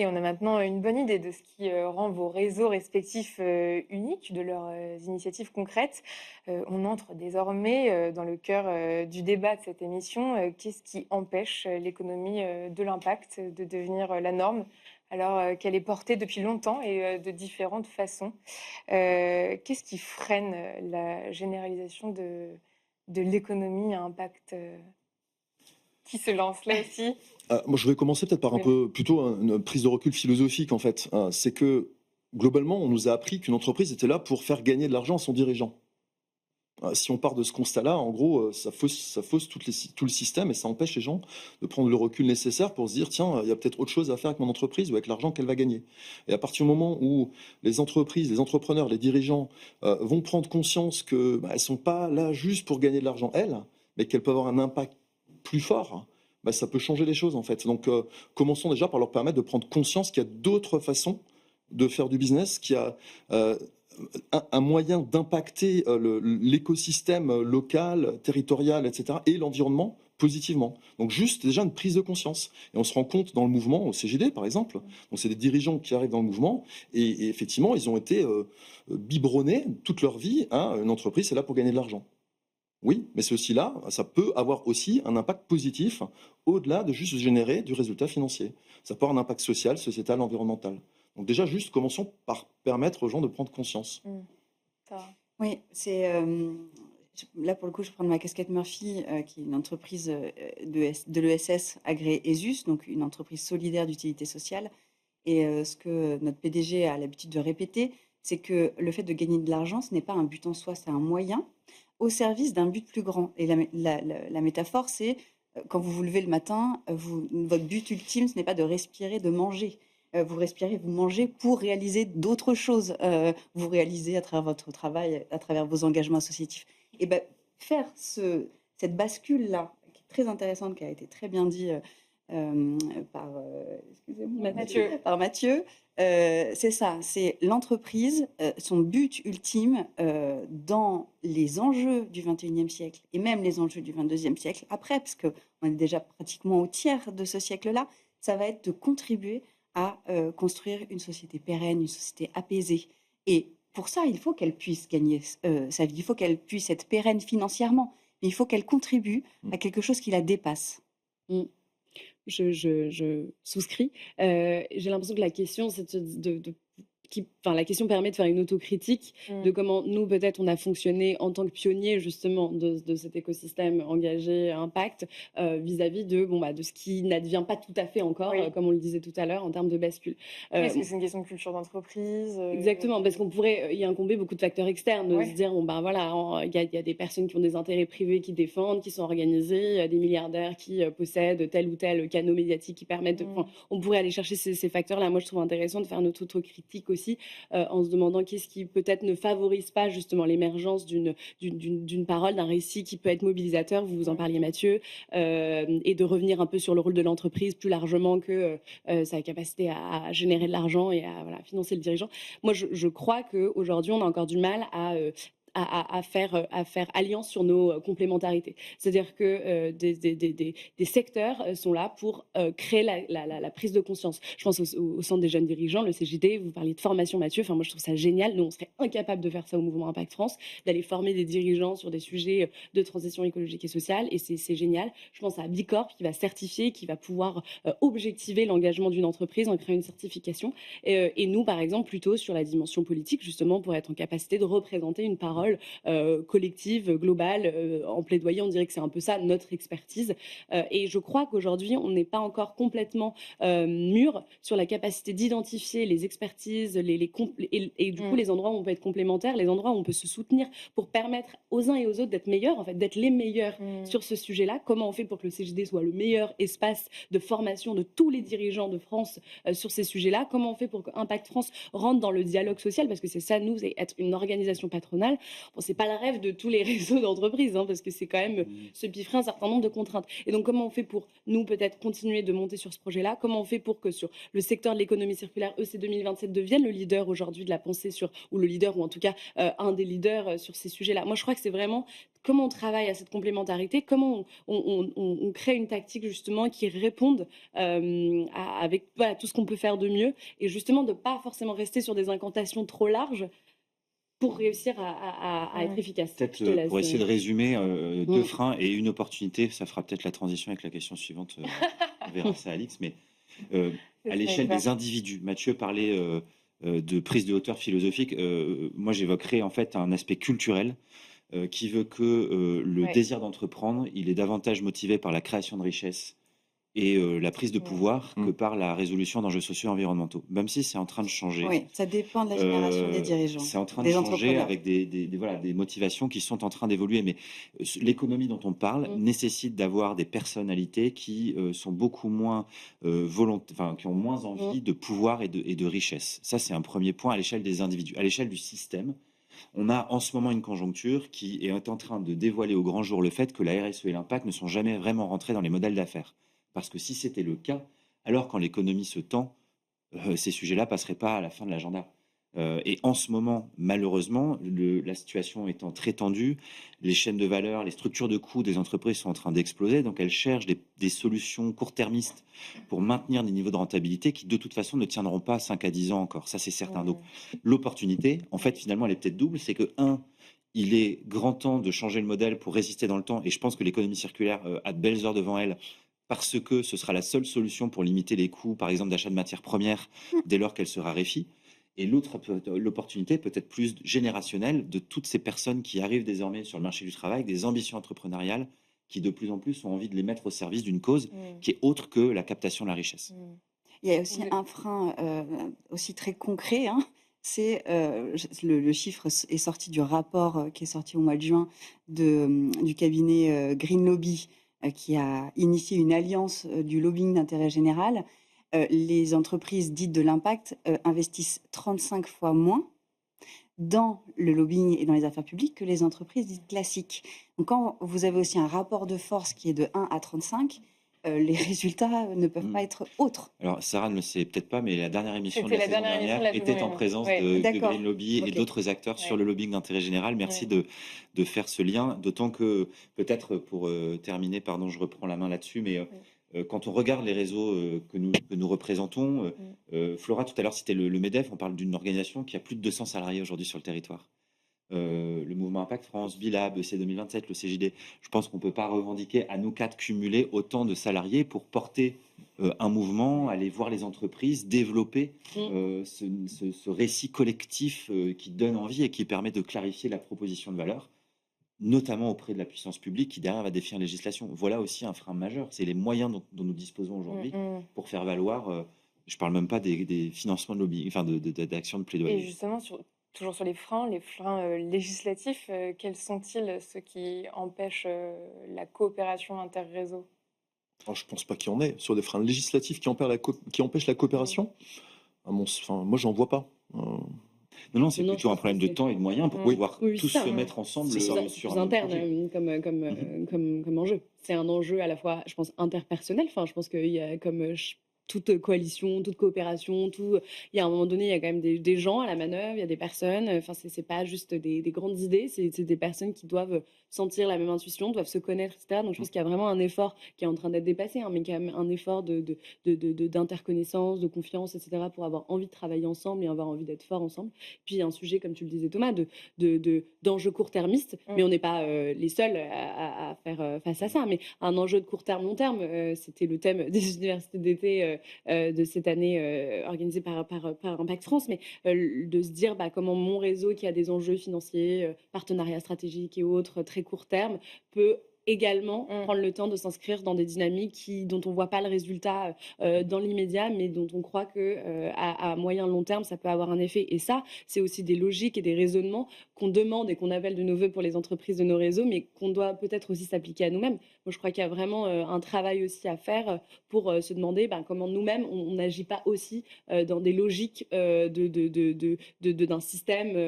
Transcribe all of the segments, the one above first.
Et on a maintenant une bonne idée de ce qui rend vos réseaux respectifs uniques, de leurs initiatives concrètes. On entre désormais dans le cœur du débat de cette émission. Qu'est-ce qui empêche l'économie de l'impact de devenir la norme alors qu'elle est portée depuis longtemps et de différentes façons? Qu'est-ce qui freine la généralisation de l'économie à impact? Qui se lance là aussi? Moi, je vais commencer peut-être par un Oui. peu plutôt une prise de recul philosophique, en fait. C'est que, globalement, on nous a appris qu'une entreprise était là pour faire gagner de l'argent à son dirigeant. Si on part de ce constat-là, en gros, ça fausse tout le système et ça empêche les gens de prendre le recul nécessaire pour se dire: «Tiens, il y a peut-être autre chose à faire avec mon entreprise ou avec l'argent qu'elle va gagner» et à partir du moment où les entreprises, les entrepreneurs, les dirigeants, vont prendre conscience que, elles sont pas là juste pour gagner de l'argent elles, mais qu'elles peuvent avoir un impact plus fort, ça peut changer les choses, en fait. Donc, commençons déjà par leur permettre de prendre conscience qu'il y a d'autres façons de faire du business, qu'il y a, heu, un moyen d'impacter l'écosystème local, territorial, etc., et l'environnement positivement. Donc juste déjà une prise de conscience. Et on se rend compte dans le mouvement, au CGD par exemple, donc c'est des dirigeants qui arrivent dans le mouvement, et effectivement ils ont été biberonnés toute leur vie, hein, une entreprise c'est là pour gagner de l'argent. Oui, mais ceci là, ça peut avoir aussi un impact positif au-delà de juste générer du résultat financier. Ça peut avoir un impact social, sociétal, environnemental. Donc déjà, juste commençons par permettre aux gens de prendre conscience. Mmh. Ça Oui, là, pour le coup, je prends ma casquette Murphy, qui est une entreprise, de l'ESS agréée ESUS, donc une entreprise solidaire d'utilité sociale. Et ce que notre PDG a l'habitude de répéter, c'est que le fait de gagner de l'argent, ce n'est pas un but en soi, c'est un moyen au service d'un but plus grand. Et la métaphore, c'est, quand vous vous levez le matin, votre but ultime, ce n'est pas de respirer, de manger. Vous respirez, vous mangez pour réaliser d'autres choses. Vous réalisez à travers votre travail, à travers vos engagements associatifs. Et ben, faire cette bascule-là, qui est très intéressante, qui a été très bien dit, hem, par, excusez-moi, Mathieu. par Mathieu, c'est ça, c'est l'entreprise, son but ultime, dans les enjeux du 21e siècle et même les enjeux du 22e siècle après, parce qu'on est déjà pratiquement au tiers de ce siècle-là, ça va être de contribuer à, construire une société pérenne, une société apaisée. Et pour ça, il faut qu'elle puisse gagner sa vie, il faut qu'elle puisse être pérenne financièrement, mais il faut qu'elle contribue Mm. à quelque chose qui la dépasse. Mmh. Je souscris. J'ai l'impression que la question, c'est la question permet de faire une autocritique de Mmh. comment nous, peut-être, on a fonctionné en tant que pionniers justement de cet écosystème engagé à impact, vis-à-vis de ce qui n'advient pas tout à fait encore, Oui. comme on le disait tout à l'heure, en termes de bascule. Oui, Heu est-ce que c'est une question de culture d'entreprise, Exactement, parce qu'on pourrait y incomber beaucoup de facteurs externes, de se Ouais. dire: «Bon, ben, voilà, il y a des personnes qui ont des intérêts privés qui défendent, qui sont organisées, des milliardaires qui, possèdent tel ou tel canaux médiatique qui permettent de» Mmh. enfin, on pourrait aller chercher ces facteurs-là. Moi, je trouve intéressant de faire notre autocritique aussi, en se demandant qu'est-ce qui peut-être ne favorise pas justement l'émergence d'une parole, d'un récit qui peut être mobilisateur, vous en Ouais. parliez Mathieu, et de revenir un peu sur le rôle de l'entreprise plus largement que, sa capacité à générer de l'argent et à, voilà, financer le dirigeant. Moi, je crois qu'aujourd'hui, on a encore du mal à faire alliance sur nos complémentarités. C'est-à-dire que des secteurs sont là pour créer la prise de conscience. Je pense au Centre des jeunes dirigeants, le CJD, vous parliez de formation Mathieu, enfin moi je trouve ça génial. Nous, on serait incapable de faire ça au mouvement Impact France, d'aller former des dirigeants sur des sujets de transition écologique et sociale, et c'est génial. Je pense à Bicorp qui va certifier, qui va pouvoir objectiver l'engagement d'une entreprise en créant une certification. Et nous, par exemple, plutôt sur la dimension politique, justement, pour être en capacité de représenter une parole collective, globale, en plaidoyer. On dirait que c'est un peu ça notre expertise. Et je crois qu'aujourd'hui, on n'est pas encore complètement mûr sur la capacité d'identifier les expertises, et du coup, Mmh. les endroits où on peut être complémentaires, les endroits où on peut se soutenir pour permettre aux uns et aux autres d'être meilleurs, en fait, d'être les meilleurs Mmh. sur ce sujet-là. Comment on fait pour que le CGD soit le meilleur espace de formation de tous les dirigeants de France sur ces sujets-là? Comment on fait pour que Impact France rentre dans le dialogue social? Parce que c'est ça, nous, c'est être une organisation patronale. Bon, c'est pas le rêve de tous les réseaux d'entreprises, hein, parce que c'est quand même se piffrer un certain nombre de contraintes. Et donc, comment on fait pour, nous, peut-être continuer de monter sur ce projet-là? Comment on fait pour que sur le secteur de l'économie circulaire, EC 2027 devienne le leader aujourd'hui de la pensée sur, ou le leader, ou en tout cas un des leaders sur ces sujets-là? Moi, je crois que c'est vraiment comment on travaille à cette complémentarité, comment on crée une tactique justement qui réponde avec voilà, tout ce qu'on peut faire de mieux, et justement de ne pas forcément rester sur des incantations trop larges pour réussir à être efficace. Peut-être Je te laisse. pour essayer de résumer, deux Mm. freins et une opportunité, ça fera peut-être la transition avec la question suivante. On verra ça, Alix. Mais à l'échelle des individus, Mathieu parlait de prise de hauteur philosophique. Moi, j'évoquerais en fait un aspect culturel qui veut que le Ouais. désir d'entreprendre, il est davantage motivé par la création de richesses et la prise de Ouais. pouvoir que par la résolution d'enjeux sociaux et environnementaux. Même si c'est en train de changer. Oui, ça dépend de la génération des dirigeants, C'est en train de des changer entrepreneurs. avec voilà, des motivations qui sont en train d'évoluer. Mais l'économie dont on parle nécessite d'avoir des personnalités qui sont beaucoup moins qui ont moins envie de pouvoir et de richesse. Ça, c'est un premier point à l'échelle des individus. À l'échelle du système, on a en ce moment une conjoncture qui est en train de dévoiler au grand jour le fait que la RSE et l'impact ne sont jamais vraiment rentrés dans les modèles d'affaires. Parce que si c'était le cas, alors quand l'économie se tend, ces sujets-là passeraient pas à la fin de l'agenda. Et en ce moment, malheureusement, la situation étant très tendue, les chaînes de valeur, les structures de coûts des entreprises sont en train d'exploser, donc elles cherchent des solutions court-termistes pour maintenir des niveaux de rentabilité qui, de toute façon, ne tiendront pas 5 à 10 ans encore. Ça, c'est certain. Donc, l'opportunité, en fait, finalement, elle est peut-être double. C'est que, il est grand temps de changer le modèle pour résister dans le temps. Et je pense que l'économie circulaire a de belles heures devant elle parce que ce sera la seule solution pour limiter les coûts, par exemple, d'achat de matières premières dès lors qu'elle se raréfie. Et l'opportunité peut-être plus générationnelle de toutes ces personnes qui arrivent désormais sur le marché du travail, des ambitions entrepreneuriales qui de plus en plus ont envie de les mettre au service d'une cause qui est autre que la captation de la richesse. Il y a aussi un frein aussi très concret, hein, c'est le chiffre est sorti du rapport qui est sorti au mois de juin du cabinet Green Lobby qui a initié une alliance du lobbying d'intérêt général. Les entreprises dites de l'impact investissent 35 fois moins dans le lobbying et dans les affaires publiques que les entreprises dites classiques. Donc quand vous avez aussi un rapport de force qui est de 1 à 35, les résultats ne peuvent pas être autres. Alors, Sarah ne le sait peut-être pas, mais la dernière émission de C'était la la saison dernière émission de la dernière saison était en dernière. présence Ouais. de D'accord. Green Lobby et Ok. d'autres acteurs sur Ouais. le lobbying d'intérêt général. Merci Ouais. de faire ce lien, d'autant que, peut-être pour terminer, pardon, je reprends la main là-dessus, mais quand on regarde les réseaux que nous représentons, Flora, tout à l'heure, c'était le MEDEF, on parle d'une organisation qui a plus de 200 salariés aujourd'hui sur le territoire. Le mouvement Impact France, Bilab, EC 2027, le CJD. Je pense qu'on ne peut pas revendiquer à nous quatre cumuler autant de salariés pour porter un mouvement, aller voir les entreprises, développer ce récit collectif qui donne envie et qui permet de clarifier la proposition de valeur, notamment auprès de la puissance publique qui derrière va définir la législation. Voilà aussi un frein majeur. C'est les moyens dont nous disposons aujourd'hui pour faire valoir. Je ne parle même pas des financements de lobby, enfin d'actions de Et plaidoyer. justement, toujours sur les freins législatifs, quels sont-ils, ceux qui empêchent la coopération interréseau? Alors, je pense pas qu'il y en ait. Sur des freins législatifs qui empêchent la coopération, moi, j'en vois pas. Non, c'est Non, plutôt je un pense problème que de temps et de moyens pour Oui. pouvoir Oui, tous c'est ça, se hein. mettre ensemble C'est ça. C'est sur plus un même interne projet. comme enjeu. C'est un enjeu à la fois, je pense, interpersonnel. Enfin, je pense qu'il y a comme toute coalition, toute coopération, il y a un moment donné, il y a quand même des gens à la manœuvre, il y a des personnes. Enfin, c'est pas juste des grandes idées, c'est des personnes qui doivent sentir la même intuition, doivent se connaître, etc. Donc, je pense qu'il y a vraiment un effort qui est en train d'être dépassé, hein, mais quand même un effort d'interconnaissance, de confiance, etc., pour avoir envie de travailler ensemble et avoir envie d'être fort ensemble. Puis, il y a un sujet, comme tu le disais, Thomas, d'enjeux court-termistes, mais on n'est pas les seuls à faire face à ça. Mais un enjeu de court terme, long terme, c'était le thème des universités d'été de cette année organisée par Impact France, mais de se dire comment mon réseau qui a des enjeux financiers, partenariats stratégiques et autres très court terme peut également prendre le temps de s'inscrire dans des dynamiques dont on ne voit pas le résultat dans l'immédiat, mais dont on croit que à moyen long terme, ça peut avoir un effet. Et ça, c'est aussi des logiques et des raisonnements qu'on demande et qu'on appelle de nos voeux pour les entreprises de nos réseaux, mais qu'on doit peut-être aussi s'appliquer à nous-mêmes. Moi, je crois qu'il y a vraiment un travail aussi à faire pour se demander comment nous-mêmes, on n'agit pas aussi dans des logiques d'un système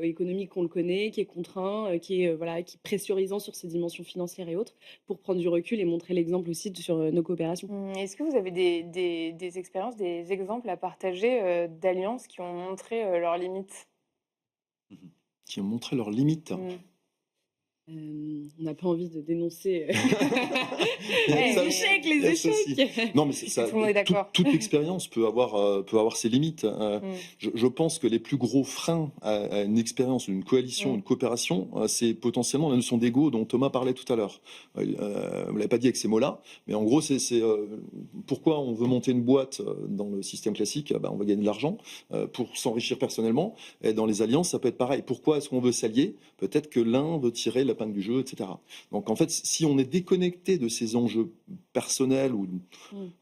économique qu'on le connaît, qui est contraint, qui est voilà, qui est pressurisant sur ses dimensions financières et autres, pour prendre du recul et montrer l'exemple aussi sur nos coopérations. Est-ce que vous avez des expériences, des exemples à partager, d'alliances qui ont montré, leurs limites? Mmh. Qui ont montré leurs limites. Mmh. On n'a pas envie de dénoncer Ouais, Ça- les échecs, les il y a ça aussi. échecs. Non, mais c'est Est-ce ça, que tout le monde est d'accord? toute expérience peut avoir ses limites. Mmh. Je pense que les plus gros freins à une expérience, une coalition, Mmh. une coopération, c'est potentiellement la notion d'ego dont Thomas parlait tout à l'heure. Vous ne l'avez pas dit avec ces mots-là, mais en gros, pourquoi on veut monter une boîte dans le système classique, on va gagner de l'argent pour s'enrichir personnellement. Et dans les alliances, ça peut être pareil. Pourquoi est-ce qu'on veut s'allier? Peut-être que l'un veut tirer l'épingle du jeu, etc. Donc en fait, si on est déconnecté de ces enjeux personnels,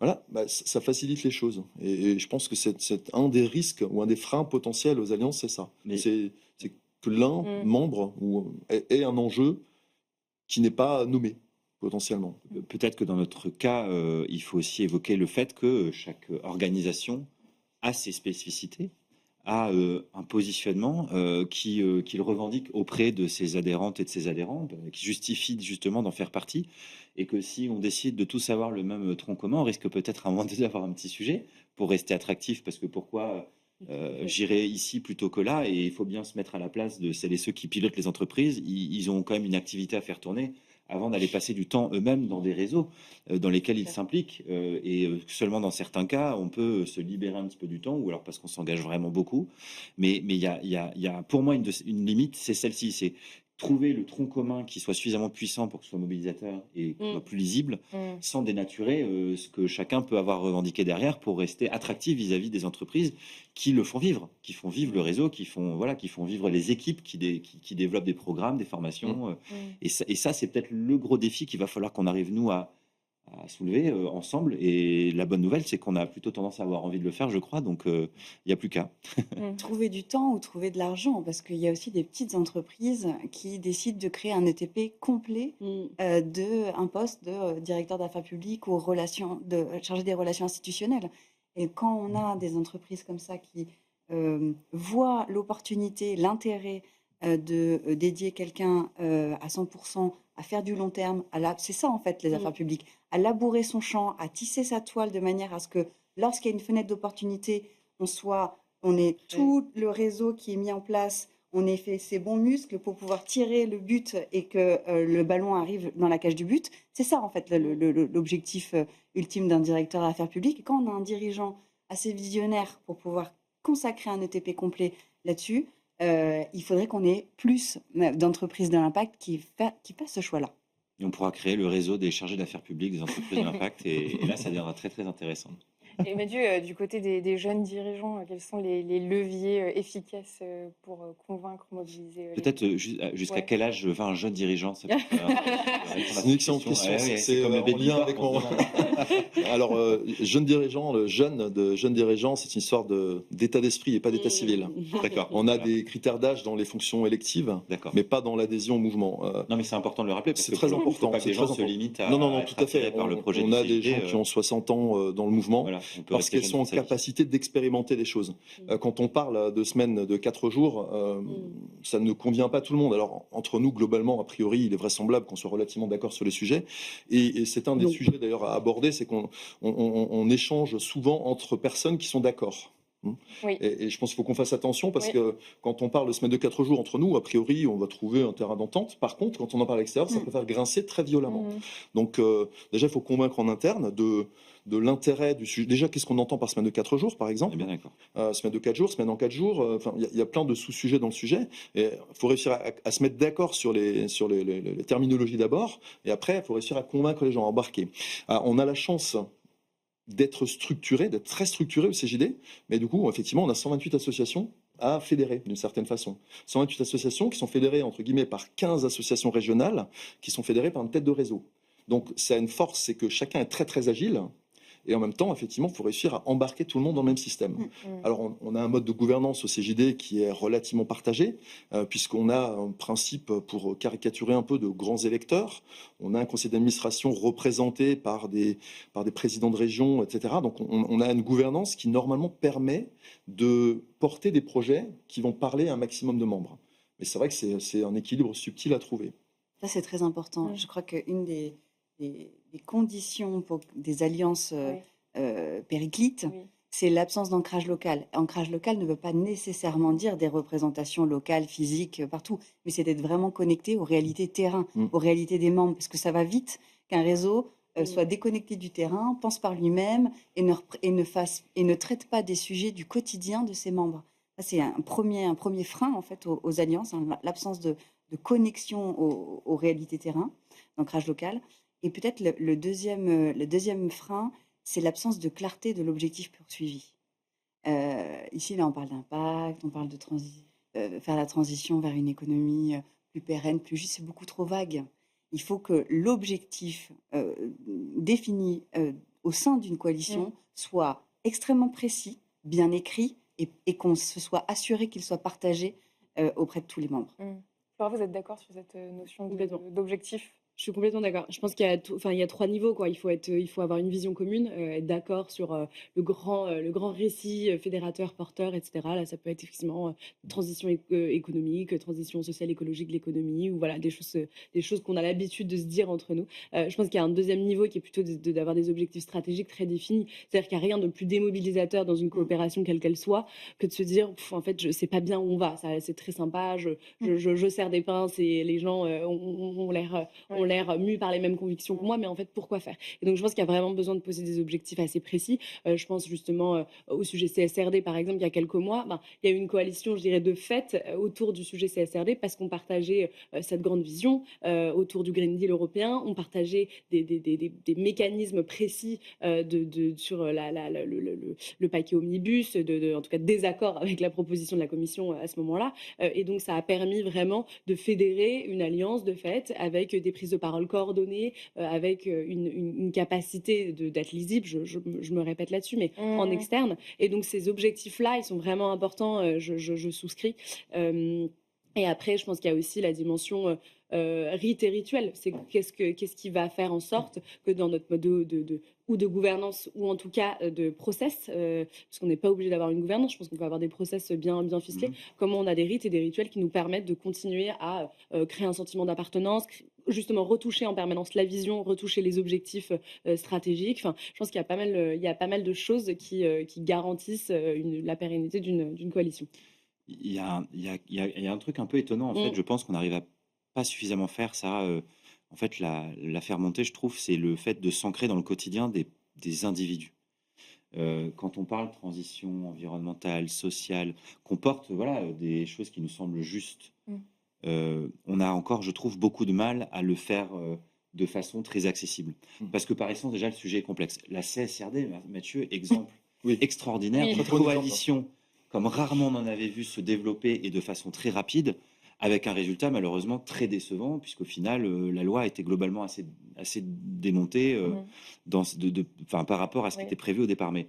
voilà, ça facilite les choses. Et je pense que c'est un des risques ou un des freins potentiels aux alliances, c'est ça. Mais- C'est que l'un membre ait un enjeu qui n'est pas nommé potentiellement. Peut-être que dans notre cas, il faut aussi évoquer le fait que chaque organisation a ses spécificités, a un positionnement qu'il revendique auprès de ses adhérentes et de ses adhérents, qui justifie justement d'en faire partie, et que si on décide de tous avoir le même tronc commun, on risque peut-être à un moment donné d'avoir un petit sujet pour rester attractif, parce que pourquoi j'irai ici plutôt que là, et il faut bien se mettre à la place de celles et ceux qui pilotent les entreprises. Ils ont quand même une activité à faire tourner avant d'aller passer du temps eux-mêmes dans des réseaux dans lesquels ils s'impliquent. Et seulement dans certains cas, on peut se libérer un petit peu du temps, ou alors parce qu'on s'engage vraiment beaucoup. Mais il y a pour moi une limite, c'est celle-ci, c'est trouver le tronc commun qui soit suffisamment puissant pour que ce soit mobilisateur et que ce soit plus lisible, Mmh. sans dénaturer ce que chacun peut avoir revendiqué derrière, pour rester attractif vis-à-vis des entreprises qui le font vivre, qui font vivre le réseau, qui font vivre les équipes qui développent des programmes, des formations. Mmh. Et ça, c'est peut-être le gros défi qu'il va falloir qu'on arrive, nous, à soulever ensemble. Et la bonne nouvelle, c'est qu'on a plutôt tendance à avoir envie de le faire, je crois. Donc, il n'y a plus qu'à. Mmh. Trouver du temps ou trouver de l'argent, parce qu'il y a aussi des petites entreprises qui décident de créer un ETP complet d'un poste de directeur d'affaires publiques ou chargé des relations institutionnelles. Et quand on a des entreprises comme ça qui voient l'opportunité, l'intérêt de dédier quelqu'un à 100% à faire du long terme, c'est ça en fait les affaires publiques, à labourer son champ, à tisser sa toile de manière à ce que lorsqu'il y a une fenêtre d'opportunité, on ait tout le réseau qui est mis en place, on ait fait ses bons muscles pour pouvoir tirer le but et que le ballon arrive dans la cage du but. C'est ça, en fait, l'objectif ultime d'un directeur d'affaires publiques. Et quand on a un dirigeant assez visionnaire pour pouvoir consacrer un ETP complet là-dessus, il faudrait qu'on ait plus d'entreprises de l'impact qui fassent ce choix-là. Et on pourra créer le réseau des chargés d'affaires publiques des entreprises de l'impact. Et là, ça deviendra très, très intéressant. Et Mathieu, du côté des jeunes dirigeants, quels sont les leviers efficaces pour convaincre, mobiliser Peut-être jusqu'à Ouais. quel âge va un jeune dirigeant? Ça peut C'est une excellente question. Ouais, C'est comme le en baby lien pop, avec on mon. se demande. Alors, jeune dirigeant, le jeune dirigeant, c'est une histoire d'état d'esprit et pas d'état civil. D'accord. On a des critères d'âge dans les fonctions électives, D'accord. mais pas dans l'adhésion au mouvement. Non, mais c'est important de le rappeler. Parce C'est que très il faut important, pas que c'est les gens très se important. limitent à Non, être tout à fait. attirés par le projet On de a des société, gens qui ont 60 ans dans le mouvement voilà, on peut parce rester qu'elles jeune sont en toute sa vie. capacité d'expérimenter des choses. Quand on parle de semaines de 4 jours, ça ne convient pas à tout le monde. Alors, entre nous, globalement, a priori, il est vraisemblable qu'on soit relativement d'accord sur les sujets. Et c'est un des sujets d'ailleurs à aborder, c'est qu'on échange souvent entre personnes qui sont d'accord. Oui. Et je pense qu'il faut qu'on fasse attention parce Oui. que quand on parle de semaine de 4 jours entre nous, a priori, on va trouver un terrain d'entente. Par contre, quand on en parle à l'extérieur, ça peut faire grincer très violemment. Donc, déjà, il faut convaincre en interne de l'intérêt du sujet. Déjà, qu'est-ce qu'on entend par semaine de 4 jours, par On est exemple? bien d'accord. Semaine de 4 jours, semaine en 4 jours. Enfin, il y a plein de sous-sujets dans le sujet. Et il faut réussir à se mettre d'accord sur les terminologies d'abord. Et après, il faut réussir à convaincre les gens, à embarquer. On a la chance d'être structuré, d'être très structuré au CJD. Mais du coup, effectivement, on a 128 associations à fédérer d'une certaine façon. 128 associations qui sont fédérées, entre guillemets, par 15 associations régionales qui sont fédérées par une tête de réseau. Donc, ça a une force, c'est que chacun est très, très agile. Et en même temps, effectivement, il faut réussir à embarquer tout le monde dans le même système. Mmh. Alors, on a un mode de gouvernance au CJD qui est relativement partagé, puisqu'on a un principe, pour caricaturer un peu, de grands électeurs. On a un conseil d'administration représenté par des présidents de région, etc. Donc, on a une gouvernance qui, normalement, permet de porter des projets qui vont parler à un maximum de membres. Mais c'est vrai que c'est un équilibre subtil à trouver. Ça, c'est très important. Mmh. Je crois qu'une des conditions pour des alliances Oui, périclites, oui. c'est l'absence d'ancrage local. Ancrage local ne veut pas nécessairement dire des représentations locales, physiques, partout, mais c'est d'être vraiment connecté aux réalités terrain, Mm. aux réalités des membres, parce que ça va vite qu'un réseau Oui. soit déconnecté du terrain, pense par lui-même et ne traite pas des sujets du quotidien de ses membres. Ça, c'est un premier frein en fait aux alliances, hein, l'absence de connexion aux réalités terrain, d'ancrage local. Et peut-être le deuxième frein, c'est l'absence de clarté de l'objectif poursuivi. Ici, là, on parle d'impact, on parle de faire la transition vers une économie plus pérenne, plus juste, c'est beaucoup trop vague. Il faut que l'objectif défini au sein d'une coalition soit extrêmement précis, bien écrit, et qu'on se soit assuré qu'il soit partagé auprès de tous les membres. Flora, vous êtes d'accord sur cette notion Complètement. d'objectif? Je suis complètement d'accord. Je pense qu'il y a, il y a 3 niveaux, quoi. Il faut avoir une vision commune, être d'accord sur le grand récit fédérateur, porteur, etc. Là, ça peut être effectivement transition économique, transition sociale, écologique de l'économie, ou voilà, des choses qu'on a l'habitude de se dire entre nous. Je pense qu'il y a un deuxième niveau qui est plutôt d'avoir des objectifs stratégiques très définis. C'est-à-dire qu'il n'y a rien de plus démobilisateur dans une coopération, quelle qu'elle soit, que de se dire, en fait, je sais pas bien où on va. C'est très sympa, je sers des pinces et les gens ont l'air mus par les mêmes convictions que moi, mais en fait, pourquoi faire? Et donc, je pense qu'il y a vraiment besoin de poser des objectifs assez précis. Je pense justement au sujet CSRD, par exemple, il y a quelques mois, il y a eu une coalition, je dirais, de fait autour du sujet CSRD parce qu'on partageait cette grande vision autour du Green Deal européen, on partageait des mécanismes précis sur le paquet omnibus, en tout cas désaccord avec la proposition de la Commission à ce moment-là. Et donc, ça a permis vraiment de fédérer une alliance de fait avec des prises de parole coordonnées, avec une capacité d'être lisible, je me répète là-dessus, mais en externe. Et donc, ces objectifs-là, ils sont vraiment importants, je souscris. Et après, je pense qu'il y a aussi la dimension rite et rituel. C'est qu'est-ce qui va faire en sorte que dans notre mode ou de gouvernance, ou en tout cas de process, parce qu'on n'est pas obligé d'avoir une gouvernance, je pense qu'on peut avoir des process bien ficelés, comment on a des rites et des rituels qui nous permettent de continuer à créer un sentiment d'appartenance, justement retoucher en permanence la vision, retoucher les objectifs stratégiques. Enfin, je pense qu'il y a pas mal de choses qui garantissent la pérennité d'une coalition. Il y a un truc un peu étonnant, en fait, je pense qu'on n'arrive à pas suffisamment faire ça, en fait, la faire monter, je trouve, c'est le fait de s'ancrer dans le quotidien des individus. Quand on parle transition environnementale, sociale, qu'on porte, voilà, des choses qui nous semblent justes, on a encore, je trouve, beaucoup de mal à le faire, de façon très accessible. Parce que, par essence, déjà, le sujet est complexe. La CSRD, Mathieu, exemple extraordinaire, une coalition comme rarement on en avait vu se développer et de façon très rapide, avec un résultat malheureusement très décevant, puisqu'au final, la loi a été globalement assez démontée par rapport à ce qui était prévu au départ. Mais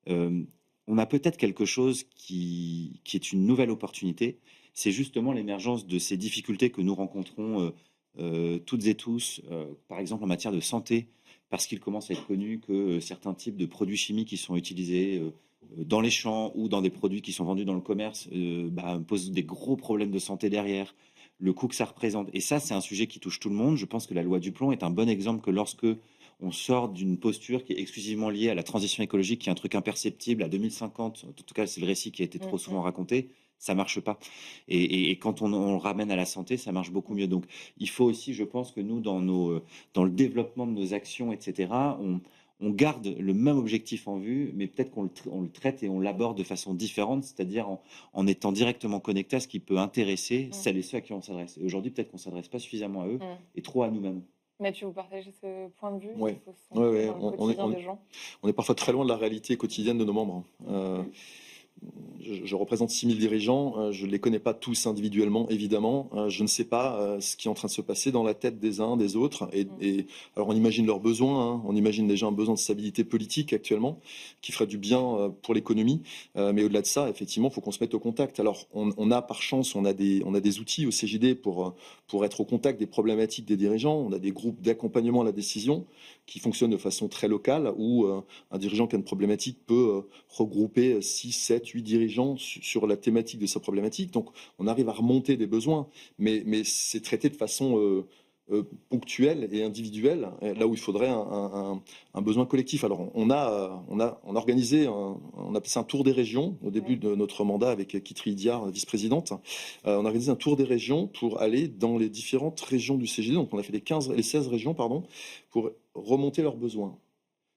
on a peut-être quelque chose qui est une nouvelle opportunité. C'est justement l'émergence de ces difficultés que nous rencontrons toutes et tous, par exemple en matière de santé, parce qu'il commence à être connu que certains types de produits chimiques qui sont utilisés dans les champs ou dans des produits qui sont vendus dans le commerce posent des gros problèmes de santé derrière, le coût que ça représente. Et ça, c'est un sujet qui touche tout le monde. Je pense que la loi du plomb est un bon exemple que lorsque on sort d'une posture qui est exclusivement liée à la transition écologique, qui est un truc imperceptible à 2050, en tout cas c'est le récit qui a été trop souvent raconté, ça marche pas. Et quand on le ramène à la santé, ça marche beaucoup mieux. Donc il faut aussi, je pense que nous, dans le développement de nos actions, etc., on garde le même objectif en vue, mais peut-être qu'on le traite et on l'aborde de façon différente, c'est-à-dire en étant directement connecté à ce qui peut intéresser celles et ceux à qui on s'adresse. Et aujourd'hui, peut-être qu'on ne s'adresse pas suffisamment à eux et trop à nous-mêmes. Mathieu, vous partagez ce point de vue? Oui, On est parfois très loin de la réalité quotidienne de nos membres. je représente 6 000 dirigeants, je ne les connais pas tous individuellement, évidemment. Je ne sais pas ce qui est en train de se passer dans la tête des uns, des autres. Alors, on imagine leurs besoins, hein. On imagine déjà un besoin de stabilité politique actuellement, qui ferait du bien pour l'économie. Mais au-delà de ça, effectivement, il faut qu'on se mette au contact. Alors, on a par chance, on a des outils au CJD pour être au contact des problématiques des dirigeants. On a des groupes d'accompagnement à la décision qui fonctionnent de façon très locale, où un dirigeant qui a une problématique peut regrouper 6, 7, 8 dirigeants sur la thématique de sa problématique. Donc, on arrive à remonter des besoins, mais c'est traité de façon ponctuelle et individuelle, là où il faudrait un besoin collectif. Alors, on a organisé, on appelle ça un tour des régions au début de notre mandat avec Kitri Idiar, vice-présidente. On a organisé un tour des régions pour aller dans les différentes régions du CGD. Donc, on a fait les 16 régions, pardon, pour remonter leurs besoins.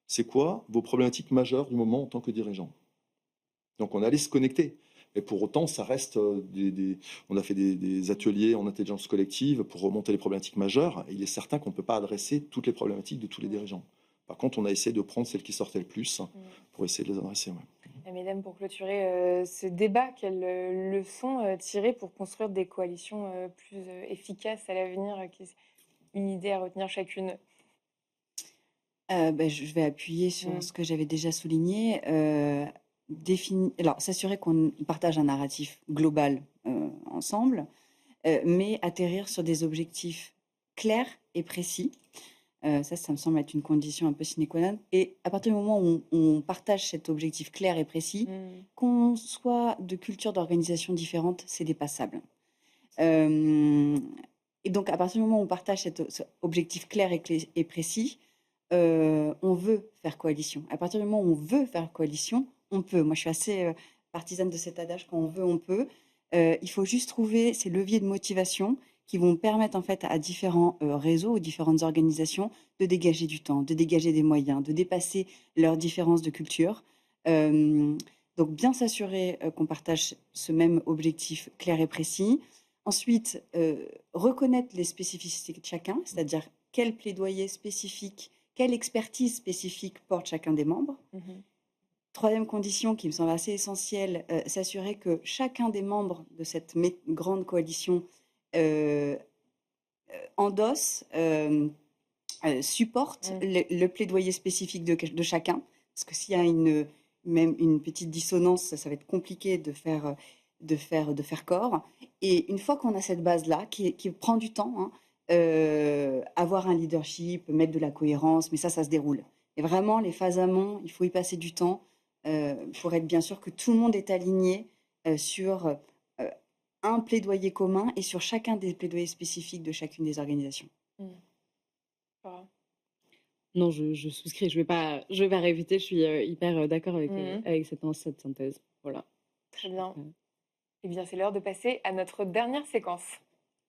C'est quoi vos problématiques majeures du moment en tant que dirigeant? Donc, on est allé se connecter. Et pour autant, ça reste on a fait des ateliers en intelligence collective pour remonter les problématiques majeures. Et il est certain qu'on ne peut pas adresser toutes les problématiques de tous les dirigeants. Par contre, on a essayé de prendre celles qui sortaient le plus pour essayer de les adresser. Ouais. Mesdames, pour clôturer ce débat, quelles leçons tirer pour construire des coalitions plus efficaces à l'avenir? Une idée à retenir chacune? Je vais appuyer sur ce que j'avais déjà souligné. Alors, s'assurer qu'on partage un narratif global ensemble, mais atterrir sur des objectifs clairs et précis. Ça me semble être une condition un peu sine qua non. Et à partir du moment où on partage cet objectif clair et précis, qu'on soit de cultures d'organisation différentes, c'est dépassable. Et donc, à partir du moment où on partage cet objectif clair et précis, on veut faire coalition. À partir du moment où on veut faire coalition, on peut. Moi, je suis assez partisane de cet adage, quand on veut, on peut. Il faut juste trouver ces leviers de motivation qui vont permettre en fait à différents réseaux ou différentes organisations de dégager du temps, de dégager des moyens, de dépasser leurs différences de culture. Donc, bien s'assurer qu'on partage ce même objectif clair et précis. Ensuite, reconnaître les spécificités de chacun, c'est-à-dire quel plaidoyer spécifique, quelle expertise spécifique porte chacun des membres. Troisième condition qui me semble assez essentielle, s'assurer que chacun des membres de cette grande coalition endosse, supporte le plaidoyer spécifique de chacun. Parce que s'il y a même une petite dissonance, ça va être compliqué de faire corps. Et une fois qu'on a cette base-là, qui prend du temps, hein, avoir un leadership, mettre de la cohérence, mais ça se déroule. Et vraiment, les phases amont, il faut y passer du temps pour être bien sûr que tout le monde est aligné sur un plaidoyer commun et sur chacun des plaidoyers spécifiques de chacune des organisations. Non, je souscris. Je vais pas répéter. Je suis hyper d'accord avec cette synthèse. Voilà. Très bien. Eh bien, c'est l'heure de passer à notre dernière séquence.